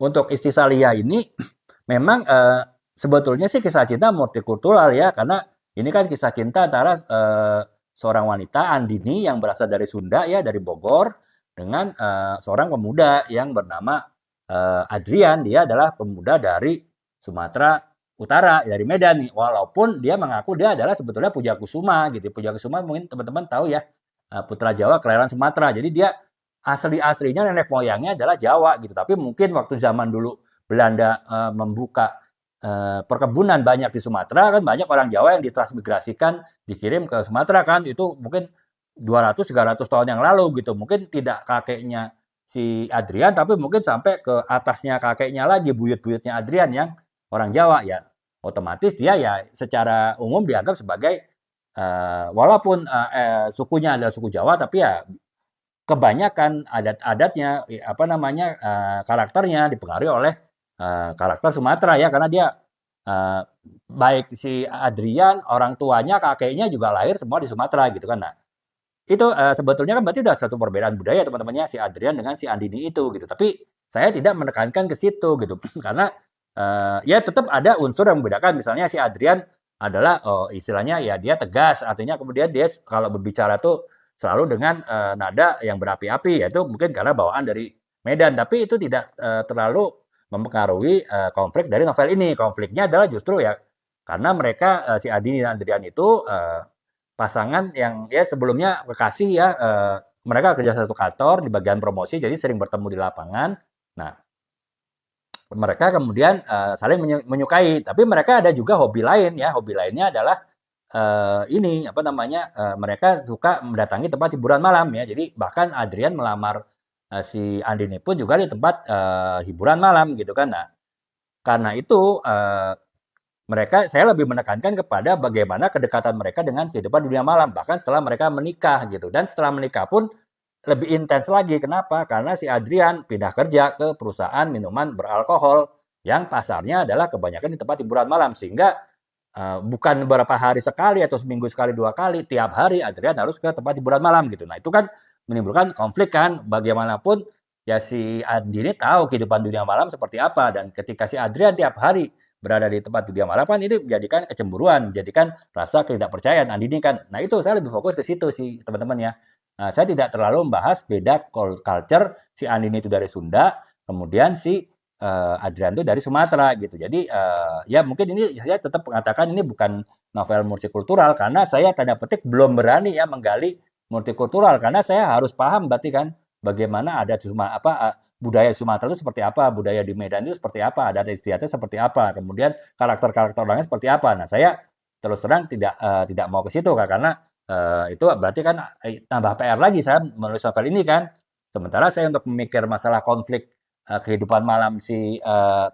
untuk Istisalia ini memang sebetulnya sih kisah cinta multikultural ya, karena ini kan kisah cinta antara seorang wanita Andini yang berasal dari Sunda ya, dari Bogor, dengan seorang pemuda yang bernama Adrian. Dia adalah pemuda dari Sumatera Utara, dari Medan nih. Walaupun dia mengaku dia adalah sebetulnya Pujakusuma gitu. Pujakusuma mungkin teman-teman tahu ya, putra Jawa kelahiran Sumatera. Jadi dia asli-aslinya nenek moyangnya adalah Jawa gitu. Tapi mungkin waktu zaman dulu Belanda membuka perkebunan banyak di Sumatera, kan banyak orang Jawa yang ditransmigrasikan, dikirim ke Sumatera kan, itu mungkin 200-300 tahun yang lalu gitu. Mungkin tidak kakeknya si Adrian, tapi mungkin sampai ke atasnya kakeknya lagi, buyut-buyutnya Adrian yang orang Jawa ya. Otomatis dia ya secara umum dianggap sebagai walaupun sukunya adalah suku Jawa, tapi ya kebanyakan adat-adatnya apa namanya karakternya dipengaruhi oleh karakter Sumatera ya, karena dia eh, baik si Adrian orang tuanya kakeknya juga lahir semua di Sumatera gitu kan. Nah itu sebetulnya kan berarti udah satu perbedaan budaya teman-temannya si Adrian dengan si Andini itu gitu, tapi saya tidak menekankan ke situ gitu karena ya tetap ada unsur yang membedakan. Misalnya si Adrian adalah istilahnya ya dia tegas, artinya kemudian dia kalau berbicara tuh selalu dengan nada yang berapi-api, yaitu mungkin karena bawaan dari Medan, tapi itu tidak terlalu mempengaruhi konflik dari novel ini. Konfliknya adalah justru ya karena mereka si Adi dan Adrian itu pasangan yang ya sebelumnya kekasih ya, mereka kerja satu kantor di bagian promosi, jadi sering bertemu di lapangan. Nah, mereka kemudian saling menyukai, tapi mereka ada juga hobi lain ya. Hobi lainnya adalah ini apa namanya? Mereka suka mendatangi tempat hiburan malam ya. Jadi bahkan Adrian melamar si Andini pun juga di tempat hiburan malam gitu kan. Nah, karena itu mereka saya lebih menekankan kepada bagaimana kedekatan mereka dengan kehidupan dunia malam bahkan setelah mereka menikah gitu. Dan setelah menikah pun lebih intens lagi. Kenapa? Karena si Adrian pindah kerja ke perusahaan minuman beralkohol yang pasarnya adalah kebanyakan di tempat hiburan malam, sehingga bukan beberapa hari sekali atau seminggu sekali 2 kali, tiap hari Adrian harus ke tempat hiburan malam gitu. Nah itu kan menimbulkan konflik kan. Bagaimanapun ya si Andi ini tahu kehidupan dunia malam seperti apa, dan ketika si Adrian tiap hari berada di tempat dunia malam kan ini menjadikan kecemburuan, menjadikan rasa ketidakpercayaan Andi ini kan. Nah itu saya lebih fokus ke situ sih teman-teman ya. Nah, saya tidak terlalu membahas beda culture, si Andini itu dari Sunda, kemudian si Adrian itu dari Sumatera gitu. Jadi ya mungkin ini saya tetap mengatakan ini bukan novel multikultural karena saya tanda petik belum berani ya menggali multikultural, karena saya harus paham berarti kan bagaimana ada budaya Sumatera itu seperti apa, budaya di Medan itu seperti apa, adat istiadatnya seperti apa, kemudian karakter-karakter orangnya seperti apa. Nah, saya terus terang tidak mau ke situ Kak, karena itu berarti kan tambah PR lagi saya menulis novel ini kan. Sementara saya untuk memikir masalah konflik kehidupan malam si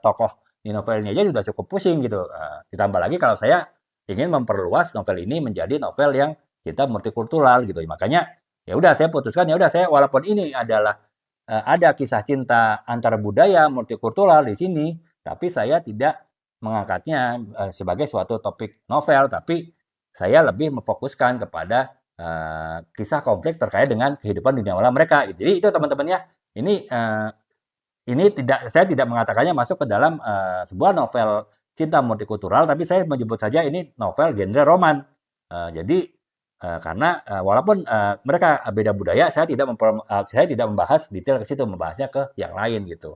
tokoh di novel ini aja sudah cukup pusing gitu. Ditambah lagi kalau saya ingin memperluas novel ini menjadi novel yang kita multikultural gitu. Makanya ya udah saya putuskan, ya udah saya walaupun ini adalah ada kisah cinta antar budaya multikultural di sini, tapi saya tidak mengangkatnya sebagai suatu topik novel, tapi saya lebih memfokuskan kepada kisah konflik terkait dengan kehidupan dunia malam mereka. Jadi itu teman-teman ya. Ini saya tidak mengatakannya masuk ke dalam sebuah novel cinta multikultural, tapi saya menyebut saja ini novel genre roman. Jadi karena walaupun mereka beda budaya, saya tidak membahas detail ke situ, membahasnya ke yang lain gitu.